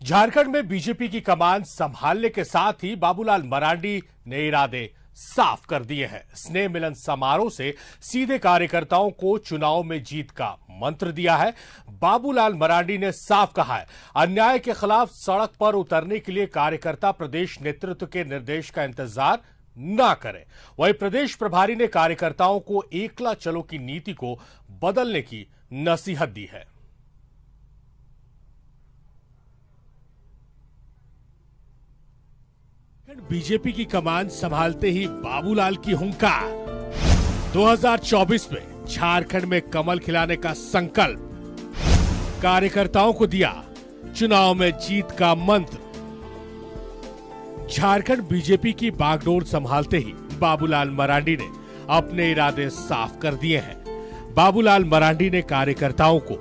झारखंड में बीजेपी की कमान संभालने के साथ ही बाबूलाल मरांडी ने इरादे साफ कर दिए हैं। स्नेह मिलन समारोह से सीधे कार्यकर्ताओं को चुनाव में जीत का मंत्र दिया है। बाबूलाल मरांडी ने साफ कहा है, अन्याय के खिलाफ सड़क पर उतरने के लिए कार्यकर्ता प्रदेश नेतृत्व के निर्देश का इंतजार ना करें। वहीं प्रदेश प्रभारी ने कार्यकर्ताओं को एकला चलो की नीति को बदलने की नसीहत दी है। बीजेपी की कमान संभालते ही बाबूलाल की हुंकार। 2024 में झारखंड में कमल खिलाने का संकल्प, कार्यकर्ताओं को दिया चुनाव में जीत का मंत्र। झारखंड बीजेपी की बागडोर संभालते ही बाबूलाल मरांडी ने अपने इरादे साफ कर दिए हैं। बाबूलाल मरांडी ने कार्यकर्ताओं को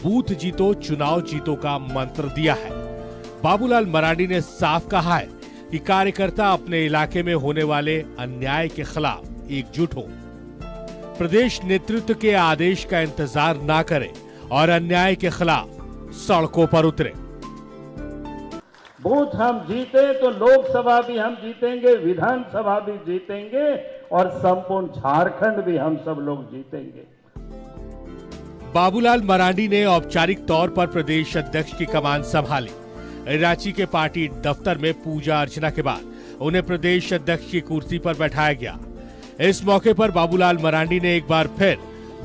बूथ जीतो चुनाव जीतो का मंत्र दिया है। बाबूलाल मरांडी ने साफ कहा है कि कार्यकर्ता अपने इलाके में होने वाले अन्याय के खिलाफ एकजुट हो, प्रदेश नेतृत्व के आदेश का इंतजार ना करें और अन्याय के खिलाफ सड़कों पर उतरे। बूथ हम जीते तो लोकसभा भी हम जीतेंगे, विधानसभा भी जीतेंगे और संपूर्ण झारखंड भी हम सब लोग जीतेंगे। बाबूलाल मरांडी ने औपचारिक तौर पर प्रदेश अध्यक्ष की कमान संभाली। रांची के पार्टी दफ्तर में पूजा अर्चना के बाद उन्हें प्रदेश अध्यक्ष की कुर्सी पर बैठाया गया। इस मौके पर बाबूलाल मरांडी ने एक बार फिर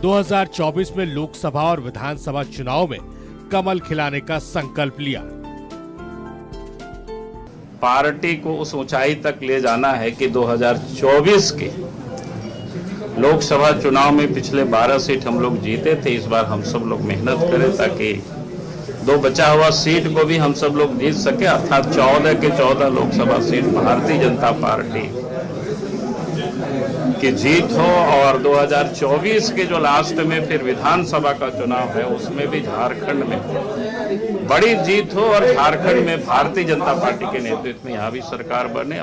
2024 में लोकसभा और विधानसभा चुनाव में कमल खिलाने का संकल्प लिया। पार्टी को उस ऊंचाई तक ले जाना है कि 2024 के लोकसभा चुनाव में पिछले 12 सीट हम लोग जीते थे। इस बार हम सब लोग मेहनत करें ताकि 2 बचा हुआ सीट को भी हम सब लोग जीत सके, अर्थात 14 के 14 लोकसभा सीट भारतीय जनता पार्टी की जीत हो और 2024 के जो लास्ट में फिर विधानसभा का चुनाव है उसमें भी झारखंड में बड़ी जीत हो और झारखंड में भारतीय जनता पार्टी के नेतृत्व में यहाँ भी सरकार बने।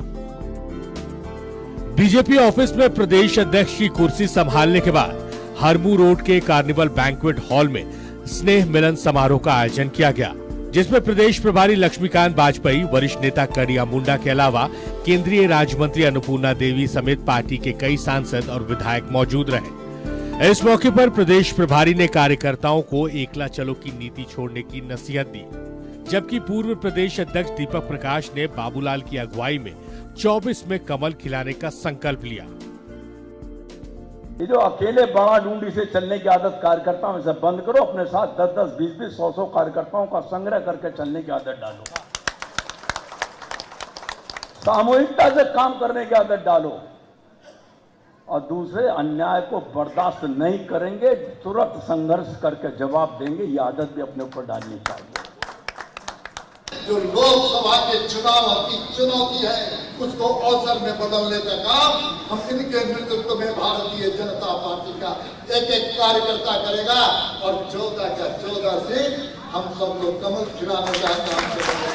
बीजेपी ऑफिस में प्रदेश अध्यक्ष की कुर्सी संभालने के बाद हरमू रोड के कार्निवल बैंक्वेट हॉल में स्नेह मिलन समारोह का आयोजन किया गया, जिसमें प्रदेश प्रभारी लक्ष्मीकांत वाजपेयी, वरिष्ठ नेता कड़िया मुंडा के अलावा केंद्रीय राज्य मंत्री अन्नपूर्णा देवी समेत पार्टी के कई सांसद और विधायक मौजूद रहे। इस मौके पर प्रदेश प्रभारी ने कार्यकर्ताओं को एकला चलो की नीति छोड़ने की नसीहत दी, जबकि पूर्व प्रदेश अध्यक्ष दीपक प्रकाश ने बाबूलाल की अगुवाई में 24 में कमल खिलाने का संकल्प लिया। ये जो अकेले बड़ा डूंडी से चलने की आदत कार्यकर्ताओं में से बंद करो, अपने साथ 10-10, 20-20, 100-100 कार्यकर्ताओं का संग्रह करके चलने की आदत डालो, सामूहिकता से काम करने की आदत डालो और दूसरे अन्याय को बर्दाश्त नहीं करेंगे, तुरंत संघर्ष करके जवाब देंगे। ये आदत भी अपने ऊपर डालनी चाहिए। जो लोकसभा के चुनाव की चुनौती है उसको अवसर में बदलने का काम हम इनके नेतृत्व में भारतीय जनता पार्टी का एक एक कार्यकर्ता करेगा और 14 का 14 सीट हम सब लोग कमल खिलाने का काम करेंगे।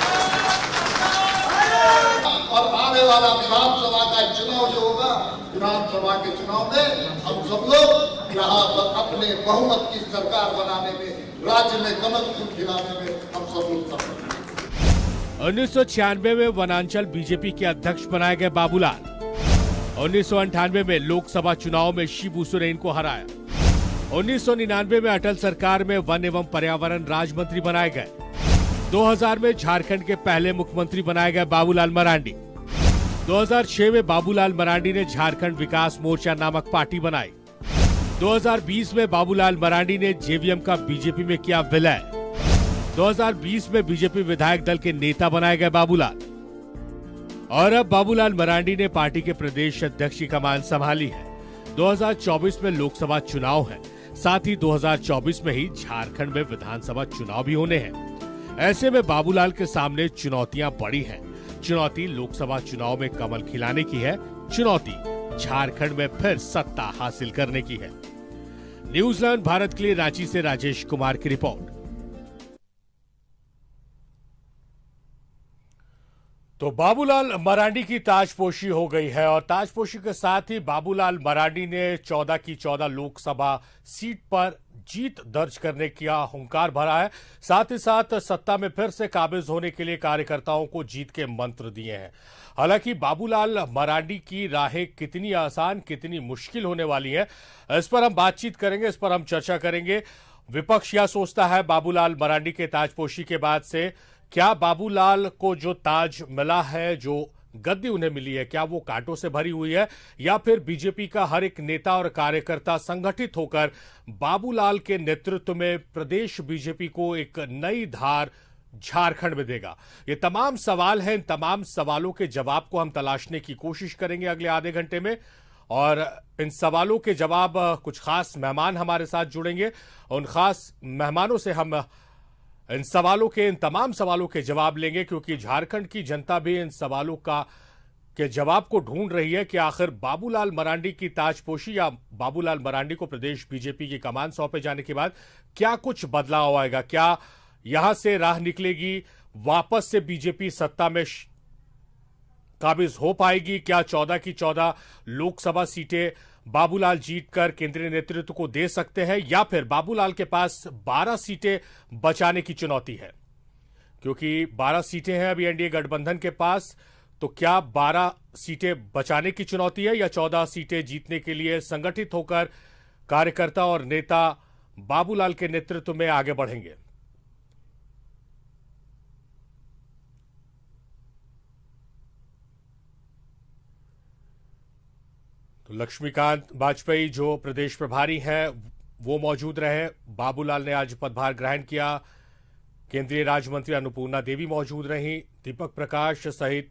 और आने वाला विधानसभा का चुनाव जो होगा, विधानसभा के चुनाव में हम सब लोग यहाँ पर अपने बहुमत की सरकार बनाने में, राज्य में कमल खिलाने में हम सब लोग सफल। 1996 में वनांचल बीजेपी के अध्यक्ष बनाए गए बाबूलाल 1998 में लोकसभा चुनाव में शिबू सोरेन को हराया। 1999 में अटल सरकार में वन एवं पर्यावरण राज्य मंत्री बनाए गए। 2000 में झारखंड के पहले मुख्यमंत्री बनाए गए बाबूलाल मरांडी। 2006 में बाबूलाल मरांडी ने झारखंड विकास मोर्चा नामक पार्टी बनाई। 2020 में बाबूलाल मरांडी ने जेवीएम का बीजेपी में किया विलय। 2020 में बीजेपी विधायक दल के नेता बनाए गए बाबूलाल और अब बाबूलाल मरांडी ने पार्टी के प्रदेश अध्यक्ष की कमान संभाली है। 2024 में लोकसभा चुनाव है, साथ ही 2024 में ही झारखंड में विधानसभा चुनाव भी होने हैं। ऐसे में बाबूलाल के सामने चुनौतियां बड़ी हैं। चुनौती लोकसभा चुनाव में कमल खिलाने की है, चुनौती झारखंड में फिर सत्ता हासिल करने की है। न्यूजीलैंड भारत के लिए रांची से राजेश कुमार की रिपोर्ट। तो बाबूलाल मरांडी की ताजपोशी हो गई है और ताजपोशी के साथ ही बाबूलाल मरांडी ने 14 की 14 लोकसभा सीट पर जीत दर्ज करने का हुंकार भरा है। साथ ही साथ सत्ता में फिर से काबिज होने के लिए कार्यकर्ताओं को जीत के मंत्र दिए हैं। हालांकि बाबूलाल मरांडी की राहें कितनी आसान कितनी मुश्किल होने वाली है, इस पर हम बातचीत करेंगे, इस पर हम चर्चा करेंगे। विपक्ष यह सोचता है बाबूलाल मरांडी के ताजपोशी के बाद से क्या बाबूलाल को जो ताज मिला है, जो गद्दी उन्हें मिली है, क्या वो कांटों से भरी हुई है या फिर बीजेपी का हर एक नेता और कार्यकर्ता संगठित होकर बाबूलाल के नेतृत्व में प्रदेश बीजेपी को एक नई धार झारखंड में देगा। ये तमाम सवाल हैं, इन तमाम सवालों के जवाब को हम तलाशने की कोशिश करेंगे अगले आधे घंटे में और इन सवालों के जवाब कुछ खास मेहमान हमारे साथ जुड़ेंगे। उन खास मेहमानों से हम इन सवालों के, इन तमाम सवालों के जवाब लेंगे क्योंकि झारखंड की जनता भी इन सवालों के जवाब को ढूंढ रही है कि आखिर बाबूलाल मरांडी की ताजपोशी या बाबूलाल मरांडी को प्रदेश बीजेपी की कमान सौंपे जाने के बाद क्या कुछ बदलाव आएगा, क्या यहां से राह निकलेगी, वापस से बीजेपी सत्ता में काबिज हो पाएगी, क्या 14 की 14 लोकसभा सीटें बाबूलाल जीतकर केंद्रीय नेतृत्व को दे सकते हैं या फिर बाबूलाल के पास 12 सीटें बचाने की चुनौती है, क्योंकि 12 सीटें हैं अभी एनडीए गठबंधन के पास। तो क्या 12 सीटें बचाने की चुनौती है या 14 सीटें जीतने के लिए संगठित होकर कार्यकर्ता और नेता बाबूलाल के नेतृत्व में आगे बढ़ेंगे? तो लक्ष्मीकांत वाजपेयी जो प्रदेश प्रभारी हैं वो मौजूद रहे। बाबूलाल ने आज पदभार ग्रहण किया। केंद्रीय राज्य मंत्री अन्नपूर्णा देवी मौजूद रहीं। दीपक प्रकाश सहित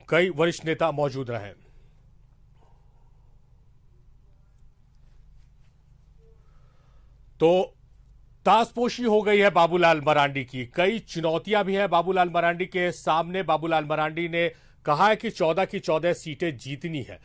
कई वरिष्ठ नेता मौजूद रहे। तो ताजपोशी हो गई है बाबूलाल मरांडी की। कई चुनौतियां भी हैं बाबूलाल मरांडी के सामने। बाबूलाल मरांडी ने कहा है कि 14 की 14 सीटें जीतनी है।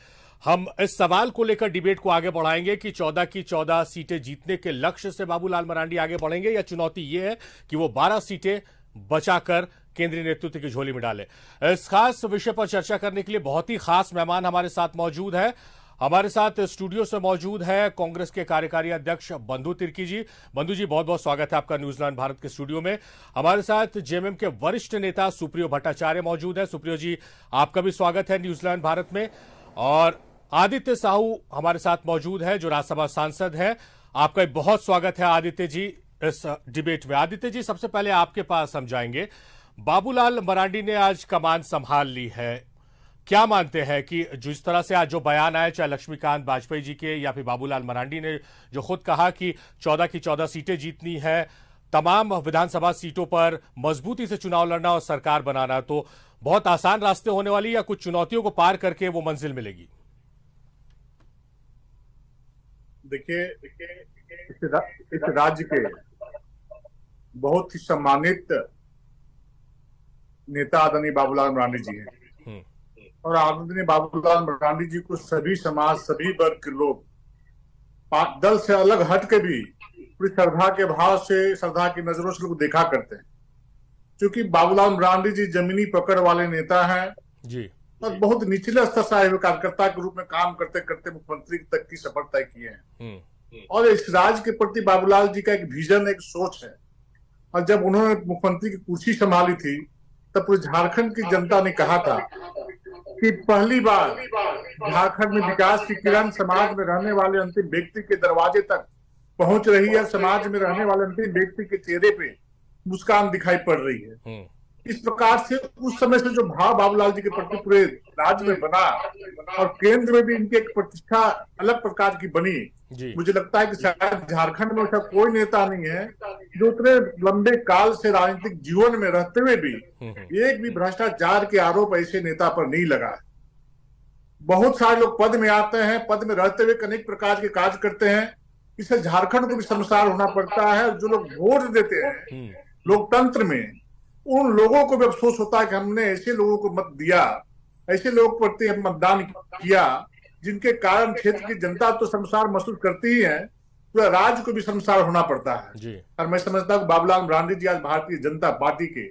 हम इस सवाल को लेकर डिबेट को आगे बढ़ाएंगे कि 14 की 14 सीटें जीतने के लक्ष्य से बाबूलाल मरांडी आगे बढ़ेंगे या चुनौती यह है कि वो 12 सीटें बचाकर केंद्रीय नेतृत्व की झोली में डाले। इस खास विषय पर चर्चा करने के लिए बहुत ही खास मेहमान हमारे साथ मौजूद है। हमारे साथ स्टूडियो से मौजूद है कांग्रेस के कार्यकारी अध्यक्ष बंधु तिर्की जी। बंधु जी, बहुत बहुत स्वागत है आपका न्यूजीलैंड भारत के स्टूडियो में। हमारे साथ जेएमएम के वरिष्ठ नेता सुप्रियो भट्टाचार्य मौजूद है। सुप्रियो जी, आपका भी स्वागत है न्यूजीलैंड भारत में। और आदित्य साहू हमारे साथ मौजूद है जो राज्यसभा सांसद है। आपका बहुत स्वागत है आदित्य जी इस डिबेट में। आदित्य जी, सबसे पहले आपके पास हम जाएंगे। बाबूलाल मरांडी ने आज कमान संभाल ली है, क्या मानते हैं कि जिस तरह से आज जो बयान आया, चाहे लक्ष्मीकांत वाजपेयी जी के या फिर बाबूलाल मरांडी ने जो खुद कहा कि 14 की 14 सीटें जीतनी है, तमाम विधानसभा सीटों पर मजबूती से चुनाव लड़ना और सरकार बनाना, तो बहुत आसान रास्ते होने वाली या कुछ चुनौतियों को पार करके वो मंजिल मिलेगी? देखिए, इस राज्य के बहुत ही सम्मानित नेता आदरणीय बाबूलाल मरांडी जी हैं और आदरणीय बाबूलाल मरांडी जी को सभी समाज, सभी वर्ग के लोग दल से अलग हट के भी पूरी श्रद्धा के भाव से, श्रद्धा की नजरों से लोग देखा करते हैं, क्योंकि बाबूलाल मरांडी जी जमीनी पकड़ वाले नेता हैं जी और बहुत निचले स्तर से आए हुए कार्यकर्ता के रूप में काम करते करते मुख्यमंत्री तक की सफर तय किए हैं। और इस राज्य के प्रति बाबूलाल जी का एक विजन, एक सोच है। और जब उन्होंने मुख्यमंत्री की कुर्सी संभाली थी तब पूरे झारखंड की जनता ने कहा था कि पहली बार झारखंड में विकास की किरण समाज में रहने वाले अंतिम व्यक्ति के दरवाजे तक पहुंच रही है। समाज में रहने वाले अंतिम व्यक्ति के चेहरे पे मुस्कान दिखाई पड़ रही है। इस प्रकार से उस समय से जो भाव बाबूलाल जी के प्रति पूरे राज्य में बना और केंद्र में भी इनकी एक प्रतिष्ठा अलग प्रकार की बनी। मुझे लगता है कि शायद झारखंड में ऐसा कोई नेता नहीं है जो उतने लंबे काल से राजनीतिक जीवन में रहते हुए भी एक भी भ्रष्टाचार के आरोप ऐसे नेता पर नहीं लगा है। बहुत सारे लोग पद में आते हैं, पद में रहते हुए अनेक प्रकार के कार्य करते हैं। इससे झारखंड को भी शर्मसार होना पड़ता है। जो लोग वोट देते हैं लोकतंत्र में, उन लोगों को भी अफसोस होता है कि हमने ऐसे लोगों को मत दिया, ऐसे लोगों के प्रति हम मतदान किया जिनके कारण क्षेत्र की जनता तो शर्मसार महसूस करती ही है, पूरा राज्य को भी शर्मसार होना पड़ता है। और मैं समझता हूँ बाबूलाल मरांडी जी आज भारतीय जनता पार्टी के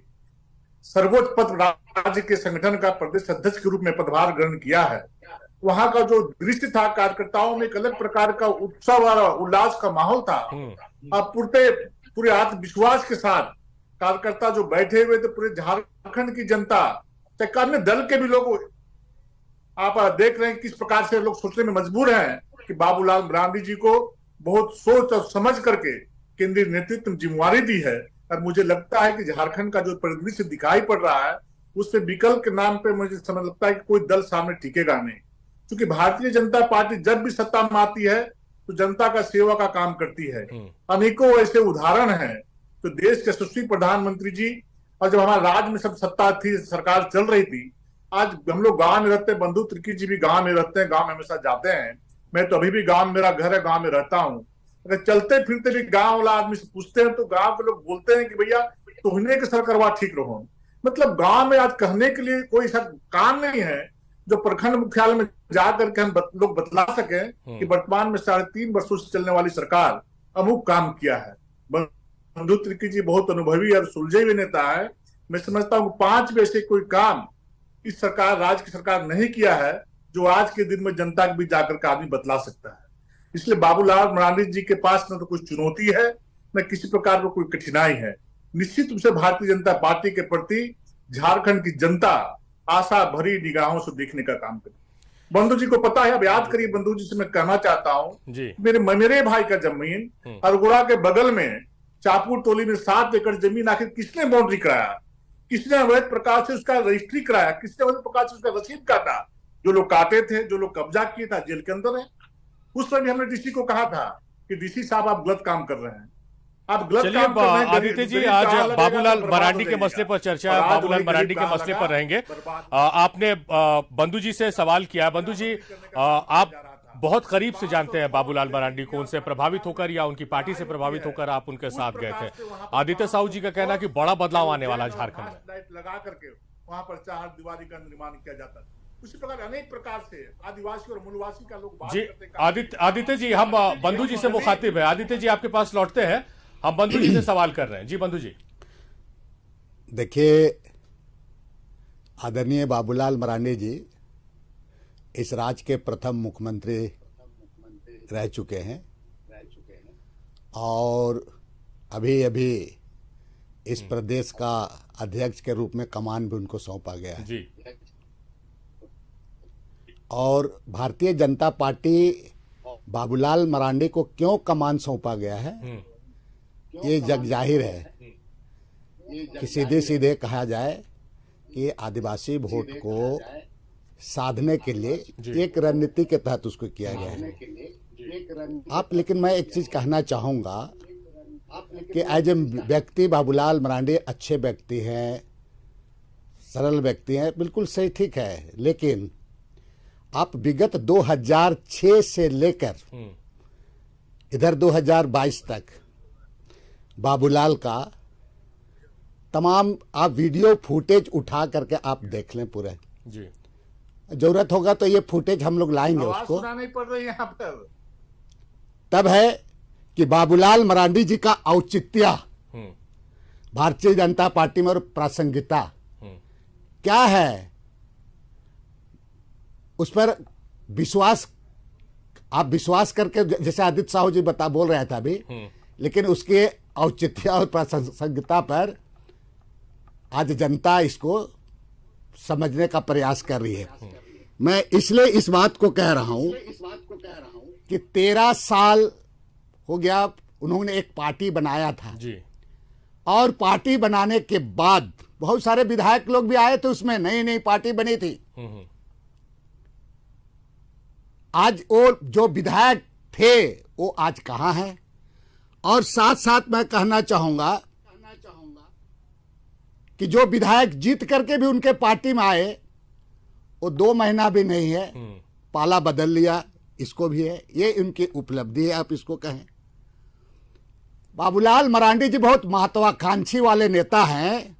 सर्वोच्च पद राज्य के संगठन का प्रदेश अध्यक्ष के रूप में पदभार ग्रहण किया है, वहां का जो दृश्य था, कार्यकर्ताओं में एक अलग प्रकार का उत्सव और उल्लास का माहौल था। अब पूरे आत्मविश्वास के साथ कार्यकर्ता जो बैठे हुए थे, पूरे झारखंड की जनता, चाहे अन्य दल के भी लोग, आप देख रहे हैं किस प्रकार से लोग सोचने में मजबूर हैं कि बाबूलाल मरांडी जी को बहुत सोच और समझ करके केंद्रीय नेतृत्व ने जिम्मेवारी दी है। और मुझे लगता है कि झारखंड का जो परिदृश्य दिखाई पड़ रहा है, उससे विकल्प के नाम पे मुझे समझ लगता है कि कोई दल सामने टिकेगा नहीं, क्योंकि भारतीय जनता पार्टी जब भी सत्ता में आती है तो जनता का सेवा का काम करती है। अनेकों ऐसे उदाहरण हैं। तो देश के यशस्वी प्रधानमंत्री जी, और जब हमारे राज्य में सब सत्ता थी, सरकार चल रही थी, आज हम लोग गांव में रहते हैं, बंधु त्रिकी जी भी गांव में रहते हैं, गांव में हमेशा जाते हैं। मैं तो अभी भी गांव, मेरा घर है, गांव में रहता हूँ। अगर चलते फिरते भी गांव वाला आदमी से पूछते हैं तो गांव के लोग बोलते हैं कि भैया तुहने के सरकारवा ठीक रहो। मतलब गांव में आज कहने के लिए कोई ऐसा काम नहीं है जो प्रखंड मुख्यालय में जाकर के हम लोग बतला सके कि वर्तमान में 3.5 वर्षों से चलने वाली सरकार अमुक काम किया है। बंधु त्रिकी जी बहुत अनुभवी और सुलझे हुए नेता है। मैं समझता हूँ 5 में से कोई काम इस सरकार, राज्य की सरकार नहीं किया है जो आज के दिन में जनता के बीच जाकर के आदमी बतला सकता है। इसलिए बाबूलाल मरांडी जी के पास न तो कुछ चुनौती है, न किसी प्रकार का कोई कठिनाई है। निश्चित रूप से भारतीय जनता पार्टी के प्रति झारखंड की जनता आशा भरी निगाहों से देखने का काम करे। बंधु जी को पता है, अब याद करिए, बंधु जी से मैं कहना चाहता हूँ, मेरे भाई का जमीन अरगोड़ा के बगल में चापुर टोली में 7 एकड़ जमीन आखिर किसने बाउंड्री कराया, किसने अवैध प्रकार से उसका रजिस्ट्री कराया, किसने अवैध प्रकार से उसका रसीद काटा? जो लोग काटे थे, जो लोग कब्जा किए था, जेल के अंदर है। उस समय हमने डीसी को कहा था कि डीसी साहब आप गलत काम कर रहे हैं, आप गलत काम कर रहे हैं। आदित्य जी, आज बाबूलाल मरांडी के मसले पर चर्चा, बाबूलाल मरांडी के मसले पर रहेंगे। आपने बंधु जी से सवाल किया। बंधु जी, आप बहुत करीब से जानते हैं बाबूलाल मरांडी को, उनसे प्रभावित होकर या उनकी पार्टी से प्रभावित होकर आप उनके साथ गए थे। आदित्य साहू जी का कहना कि बड़ा बदलाव आने वाला झारखंड में, लगा करके वहां पर 4 दीवारी का निर्माण किया जाता है। उसी प्रकार अनेक प्रकार से आदिवासी और मूलवासी का लोग बात करते हैं। आदित्य जी, हम बंधु जी से मुखातिब है। आदित्य जी आपके पास लौटते हैं, हम बंधु जी से सवाल कर रहे हैं। जी बंधु जी। देखिए, आदरणीय बाबूलाल मरांडी जी इस राज्य के प्रथम मुख्यमंत्री रह चुके हैं और अभी अभी इस प्रदेश का अध्यक्ष के रूप में कमान भी उनको सौंपा गया है जी। और भारतीय जनता पार्टी बाबूलाल मरांडी को क्यों कमान सौंपा गया है, ये जग जाहिर है कि सीधे सीधे कहा जाए कि आदिवासी वोट को साधने के लिए एक रणनीति के तहत उसको किया गया है। आप, लेकिन मैं एक चीज कहना चाहूंगा कि एज ए व्यक्ति बाबूलाल मरांडी अच्छे व्यक्ति हैं, सरल व्यक्ति हैं, बिल्कुल सही, ठीक है। लेकिन आप विगत 2006 से लेकर इधर 2022 तक बाबूलाल का तमाम आप वीडियो फुटेज उठा करके आप देख लें पूरे जी। जरूरत होगा तो ये फुटेज हम लोग लाएंगे, उसको नहीं पड़ रही यहाँ पर। तब है कि बाबूलाल मरांडी जी का औचित्य भारतीय जनता पार्टी में और प्रासंगिकता क्या है, उस पर विश्वास, आप विश्वास करके, जैसे आदित्य साहू जी बोल रहे थे अभी, लेकिन उसके औचित्य और प्रासंगिकता पर आज जनता इसको समझने का प्रयास कर रही है। मैं इसलिए इस बात को कह रहा हूं कि 13 साल हो गया उन्होंने एक पार्टी बनाया था जी। और पार्टी बनाने के बाद बहुत सारे विधायक लोग भी आए थे, उसमें नई नई पार्टी बनी थी। आज वो जो विधायक थे वो आज कहां हैं? और साथ साथ मैं कहना चाहूंगा कि जो विधायक जीत करके भी उनके पार्टी में आए वो 2 महीना भी नहीं है, पाला बदल लिया, इसको भी है, ये उनकी उपलब्धि है, आप इसको कहें। बाबूलाल मरांडी जी बहुत महत्वाकांक्षी वाले नेता हैं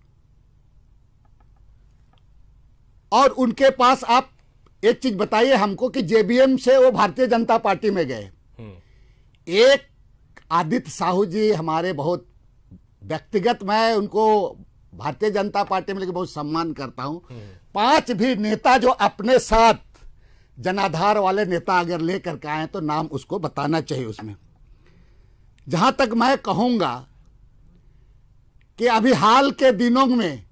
और उनके पास, आप एक चीज बताइए हमको कि जेबीएम से वो भारतीय जनता पार्टी में गए। एक आदित्य साहू जी हमारे बहुत व्यक्तिगत, मैं उनको भारतीय जनता पार्टी में लेकिन बहुत सम्मान करता हूं, 5 भी नेता जो अपने साथ जनाधार वाले नेता अगर लेकर के आए तो नाम उसको बताना चाहिए उसमें। जहां तक मैं कहूंगा कि अभी हाल के दिनों में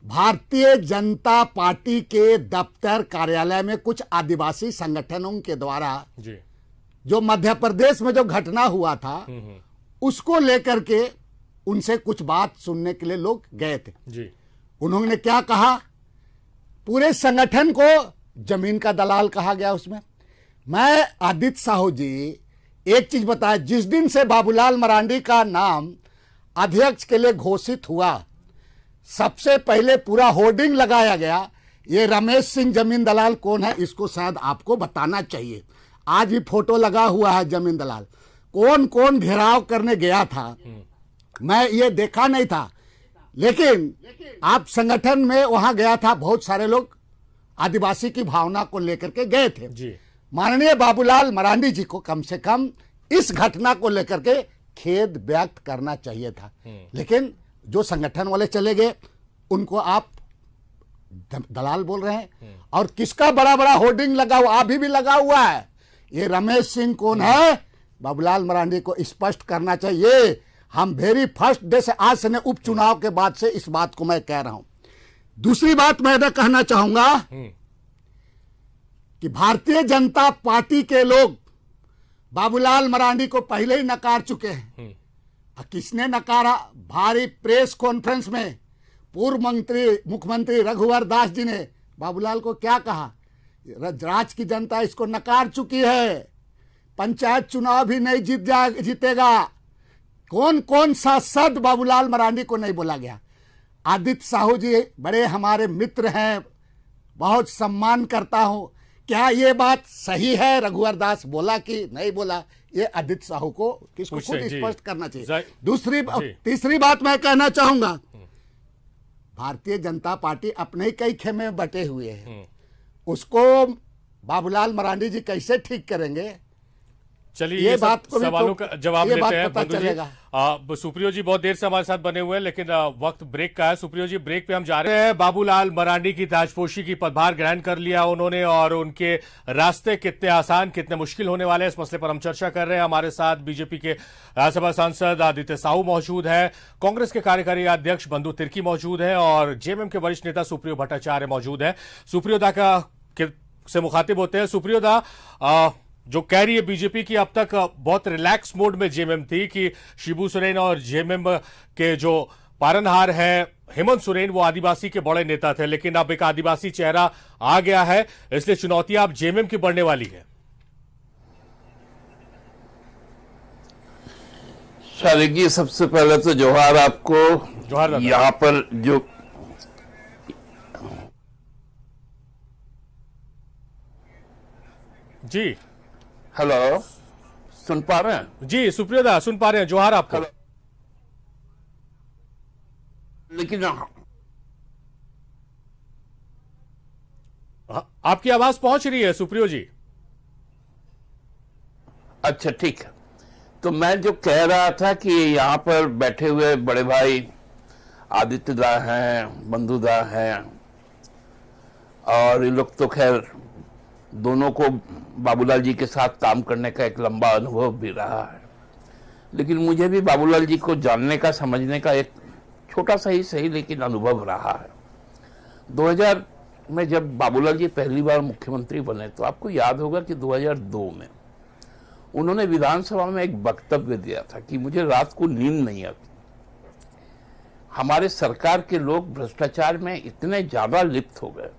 भारतीय जनता पार्टी के दफ्तर कार्यालय में कुछ आदिवासी संगठनों के द्वारा जो मध्य प्रदेश में जो घटना हुआ था उसको लेकर के उनसे कुछ बात सुनने के लिए लोग गए थे। उन्होंने क्या कहा, पूरे संगठन को जमीन का दलाल कहा गया उसमें। मैं आदित्य साहू जी एक चीज बताया, जिस दिन से बाबूलाल मरांडी का नाम अध्यक्ष के लिए घोषित हुआ सबसे पहले पूरा होर्डिंग लगाया गया, ये रमेश सिंह जमीन दलाल कौन है इसको शायद आपको बताना चाहिए। आज भी फोटो लगा हुआ है जमीन दलाल, कौन कौन घेराव करने गया था मैं ये देखा नहीं था, लेकिन आप संगठन में वहां गया था, बहुत सारे लोग आदिवासी की भावना को लेकर के गए थे। माननीय बाबूलाल मरांडी जी को कम से कम इस घटना को लेकर के खेद व्यक्त करना चाहिए था, लेकिन जो संगठन वाले चले गए उनको आप दलाल बोल रहे हैं। और किसका बड़ा बड़ा होर्डिंग लगा हुआ, अभी भी लगा हुआ है, ये रमेश सिंह कौन है बाबूलाल मरांडी को स्पष्ट करना चाहिए। हम वेरी फर्स्ट डे से आज से उपचुनाव के बाद से इस बात को मैं कह रहा हूं। दूसरी बात मैं कहना चाहूंगा कि भारतीय जनता पार्टी के लोग बाबूलाल मरांडी को पहले ही नकार चुके हैं। किसने नकारा? भारी प्रेस कॉन्फ्रेंस में पूर्व मुख्यमंत्री रघुवर दास जी ने बाबूलाल को क्या कहा, राज्य की जनता इसको नकार चुकी है, पंचायत चुनाव भी नहीं जीतेगा। कौन कौन सा शब्द बाबूलाल मरांडी को नहीं बोला गया। आदित्य साहू जी बड़े हमारे मित्र हैं, बहुत सम्मान करता हूं, क्या ये बात सही है रघुवर दास बोला कि नहीं बोला, ये आदित्य साहू को किसको खुद स्पष्ट करना चाहिए। तीसरी बात मैं कहना चाहूंगा, भारतीय जनता पार्टी अपने ही कई खेमे में बटे हुए हैं, उसको बाबूलाल मरांडी जी कैसे ठीक करेंगे। चलिए ये बात को सवालों का जवाब लेते हैं बंधु जी। सुप्रियो जी बहुत देर से हमारे साथ बने हुए हैं, लेकिन वक्त ब्रेक का है। सुप्रियो जी ब्रेक पे हम जा रहे हैं। बाबूलाल मरांडी की ताजपोशी की पदभार ग्रहण कर लिया उन्होंने, और उनके रास्ते कितने आसान कितने मुश्किल होने वाले हैं इस मसले पर हम चर्चा कर रहे हैं। हमारे साथ बीजेपी के राज्यसभा सांसद आदित्य साहू मौजूद है, कांग्रेस के कार्यकारी अध्यक्ष बंधु तिर्की मौजूद है, और जेएमएम के वरिष्ठ नेता सुप्रियो भट्टाचार्य मौजूद है। सुप्रियोदा से मुखातिब होते हैं। सुप्रियोदा, जो कह रही है बीजेपी की अब तक बहुत रिलैक्स मोड में जेएमएम थी कि शिबू सोरेन और जेएमएम के जो पालनहार है हेमंत सोरेन वो आदिवासी के बड़े नेता थे, लेकिन अब एक आदिवासी चेहरा आ गया है, इसलिए चुनौतियां अब जेएमएम की बढ़ने वाली है। शारिकी, सबसे पहले तो जोहार आपको। जोहार। यहाँ पर जो जी हेलो, सुन पा रहे हैं? जी सुप्रियोदा सुन पा रहे हैं, जोहार आपको। लेकिन आपकी आवाज पहुंच रही है सुप्रियो जी। अच्छा ठीक है, तो मैं जो कह रहा था कि यहाँ पर बैठे हुए बड़े भाई आदित्य दा हैं, बंधु दा हैं, और ये लोग तो खैर दोनों को बाबूलाल जी के साथ काम करने का एक लंबा अनुभव भी रहा है, लेकिन मुझे भी बाबूलाल जी को जानने का समझने का एक छोटा सा ही सही लेकिन अनुभव रहा है। 2000 में जब बाबूलाल जी पहली बार मुख्यमंत्री बने तो आपको याद होगा कि 2002 में उन्होंने विधानसभा में एक वक्तव्य दिया था कि मुझे रात को नींद नहीं आती, हमारे सरकार के लोग भ्रष्टाचार में इतने ज्यादा लिप्त हो गए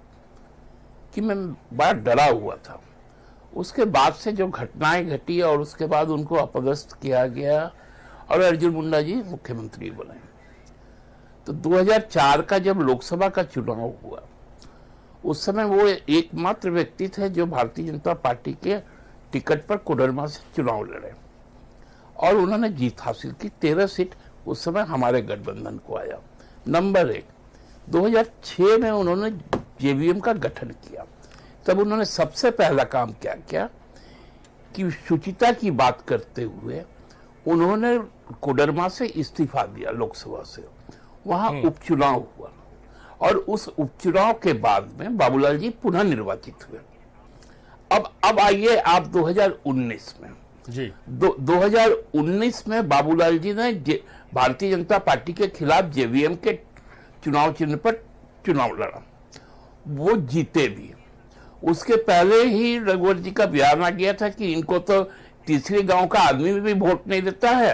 कि मैं बड़ा डरा हुआ था। उसके बाद से जो घटनाएं घटी और उसके बाद उनको अपदस्थ किया गया और अर्जुन मुंडा जी मुख्यमंत्री बने। तो 2004 का जब लोकसभा का चुनाव हुआ उस समय वो एकमात्र व्यक्ति थे जो भारतीय जनता पार्टी के टिकट पर कोडरमा से चुनाव लड़े और उन्होंने जीत हासिल की। 13 सीट उस समय हमारे गठबंधन को आया। नंबर 1, 2006 में उन्होंने जेवीएम का गठन किया। तब उन्होंने सबसे पहला काम क्या किया कि शुचिता की बात करते हुए उन्होंने कोडरमा से इस्तीफा दिया लोकसभा से। वहां उपचुनाव हुआ और उस उपचुनाव के बाद में बाबूलाल जी पुनः निर्वाचित हुए। अब आइए आप 2019 में जी 2019 में बाबूलाल जी ने भारतीय जनता पार्टी के खिलाफ जेवीएम के चुनाव चिन्ह पर चुनाव लड़ा, वो जीते भी। उसके पहले ही रघुवर जी का बयान आ गया था कि इनको तो तीसरे गांव का आदमी भी वोट नहीं देता है,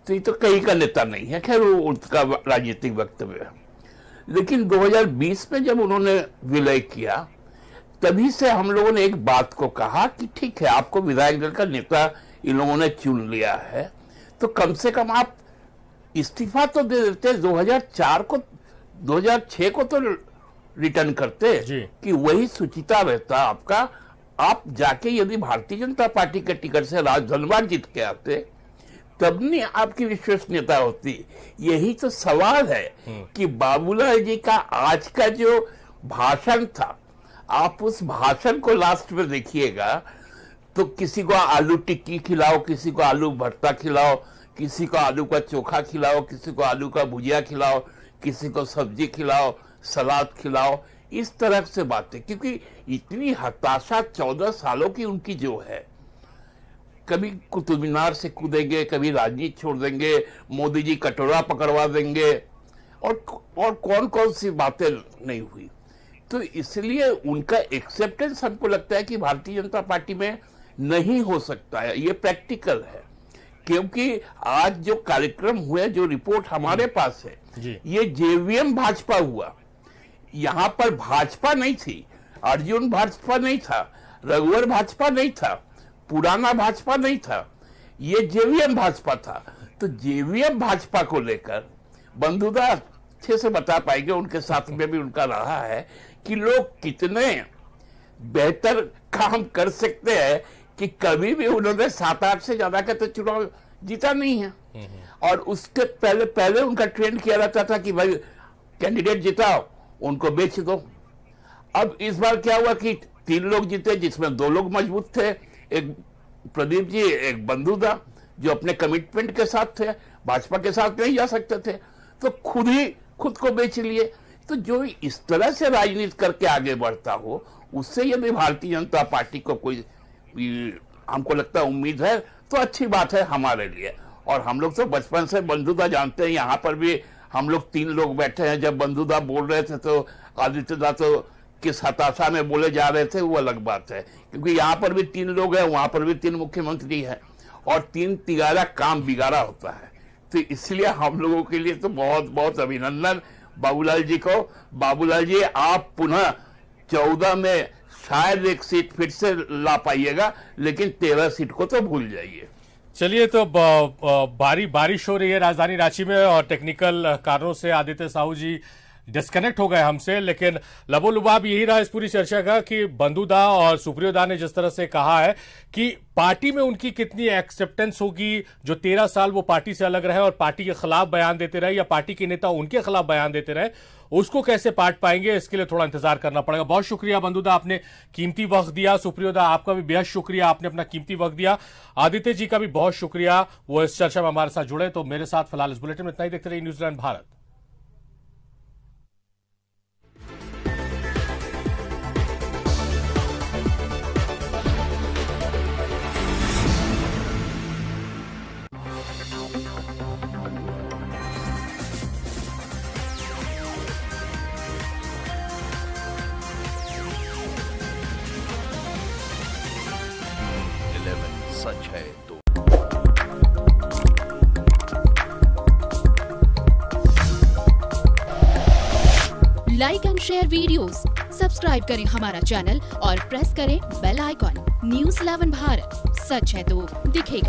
तो ये तो कहीं का नेता नहीं है। खैर वो उनका राजनीतिक वक्तव्य है। लेकिन 2020 में जब उन्होंने विलय किया, तभी से हम लोगों ने एक बात को कहा कि ठीक है, आपको विधायक दल का नेता इन लोगों ने चुन लिया है, तो कम से कम आप इस्तीफा तो दे देते। 2006 को तो रिटर्न करते कि वही सुचिता रहता आपका, आप जाके यदि भारतीय जनता पार्टी के टिकट से धनबाद जीत के आते, तब नहीं आपकी विश्वसनीयता होती। यही तो सवाल है कि बाबूलाल जी का आज का जो भाषण था, आप उस भाषण को लास्ट में देखिएगा तो किसी को आलू टिक्की खिलाओ, किसी को आलू भरता खिलाओ, किसी को आलू का चोखा खिलाओ, किसी को आलू का भुजिया खिलाओ, किसी को सब्जी खिलाओ, सलाद खिलाओ, इस तरह से बातें। क्योंकि इतनी हताशा 14 सालों की उनकी जो है, कभी कुतुब मीनार से कूदेंगे, कभी राजनीति छोड़ देंगे, मोदी जी कटोरा पकड़वा देंगे, और कौन कौन सी बातें नहीं हुई। तो इसलिए उनका एक्सेप्टेंस हमको लगता है कि भारतीय जनता पार्टी में नहीं हो सकता है। ये प्रैक्टिकल है, क्योंकि आज जो कार्यक्रम हुए, जो रिपोर्ट हमारे पास है, ये जेवीएम भाजपा हुआ। यहां पर भाजपा नहीं थी, अर्जुन भाजपा नहीं था, रघुवर भाजपा नहीं था, पुराना भाजपा नहीं था, ये जेवीएम भाजपा था। तो जेवीएम भाजपा को लेकर बंधुदा अच्छे से बता पाएंगे, उनके साथ में भी उनका रहा है कि लोग कितने बेहतर काम कर सकते हैं कि कभी भी उन्होंने 7-8 से ज्यादा का तो चुनाव जीता नहीं है। और उसके पहले उनका ट्रेंड किया जाता था कि भाई कैंडिडेट जिताओ, उनको बेच दो। अब इस बार क्या हुआ कि 3 लोग जीते, जिसमें 2 लोग मजबूत थे, एक प्रदीप जी, एक बंधुदा, जो अपने कमिटमेंट के साथ थे, भाजपा के साथ नहीं जा सकते थे, तो खुद को बेच लिए। तो जो इस तरह से राजनीति करके आगे बढ़ता हो, उससे यदि भारतीय जनता पार्टी को कोई हमको लगता है उम्मीद है, तो अच्छी बात है हमारे लिए। और हम लोग तो बचपन से बंधुदा जानते हैं, यहाँ पर भी हम लोग 3 लोग बैठे हैं। जब बंधुदा बोल रहे थे तो आदित्यदा तो किस हताशा में बोले जा रहे थे, वो अलग बात है, क्योंकि यहाँ पर भी 3 लोग हैं, वहां पर भी 3 मुख्यमंत्री हैं, और 3 तिगारा काम बिगाड़ा होता है। तो इसलिए हम लोगों के लिए तो बहुत बहुत अभिनंदन बाबूलाल जी को। बाबूलाल जी, आप पुनः 14 में शायद एक सीट फिर से ला पाइएगा, लेकिन 13 सीट को तो भूल जाइए। चलिए, तो बारिश हो रही है राजधानी रांची में, और टेक्निकल कारणों से आदित्य साहू जी डिस्कनेक्ट हो गए हमसे। लेकिन लबोलुबाब यही रहा इस पूरी चर्चा का कि बंधुदा और सुप्रियोदा ने जिस तरह से कहा है कि पार्टी में उनकी कितनी एक्सेप्टेंस होगी, जो 13 साल वो पार्टी से अलग रहे और पार्टी के खिलाफ बयान देते रहे, या पार्टी के नेता उनके खिलाफ बयान देते रहे, उसको कैसे पाट पाएंगे, इसके लिए थोड़ा इंतजार करना पड़ेगा। बहुत शुक्रिया बंधुदा, आपने कीमती वक्त दिया। सुप्रियोदा, आपका भी बेहद शुक्रिया, आपने अपना कीमती वक्त दिया। आदित्य जी का भी बहुत शुक्रिया, वो इस चर्चा में हमारे साथ जुड़े। तो मेरे साथ फिलहाल इस बुलेटिन में इतना ही। देखते रहिए न्यूजीलैंड भारत। सच है तो like and share videos, subscribe करें हमारा चैनल और प्रेस करें बेल आइकॉन। न्यूज़ 11 भारत, सच है तो दिखेगा।